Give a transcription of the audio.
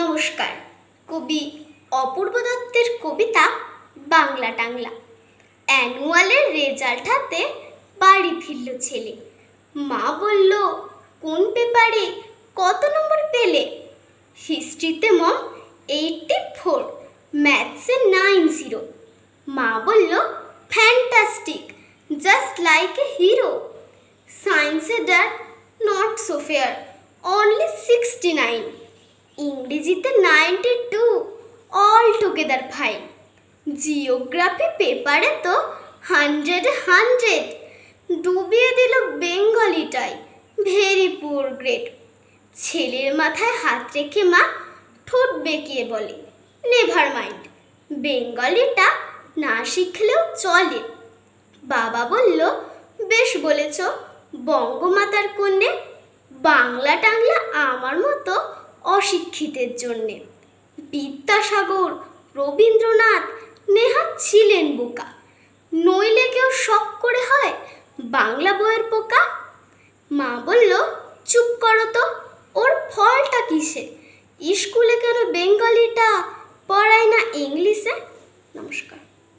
নমস্কার। কবি অপূর্ব দত্তের কবিতা বাংলা টাংলা। অ্যানুয়ালের রেজাল্ট হাতে বাড়ি ফিরল ছেলে। মা বলল, কোন পেপারে কত নম্বর পেলে? হিস্ট্রিতে মম 84, ম্যাথসে 90। মা বলল, fantastic, just like a hero. সায়েন্সে dad, not so fair, only 69। ইংরেজিতে 92, অল টুগেদার ফাইন। জিওগ্রাফি পেপারে তো 100 ডুবিয়ে দিল বেঙ্গলিটাই, ভেরি পুয়ার গ্রেড। ছেলের মাথায় হাত রেখে মা ঠোঁট বেঁকিয়ে বলে, নেভার মাইন্ড, বেঙ্গলিটা না শিখলেও চলে। বাবা বলল, বেশ বলেছ বঙ্গমাতার কন্যে, বাংলা টাংলা আমার মতো অশিক্ষিতের জন্যে। বিদ্যাসাগর, রবীন্দ্রনাথ নেহাত ছিলেন বোকা, নইলে কেউ শখ করে হয় বাংলা বইয়ের পোকা। মা বলল, চুপ করো তো, ওর ফলটা কিসে? স্কুলে কেন বেঙ্গলিটা পড়ায় না ইংলিশে? নমস্কার।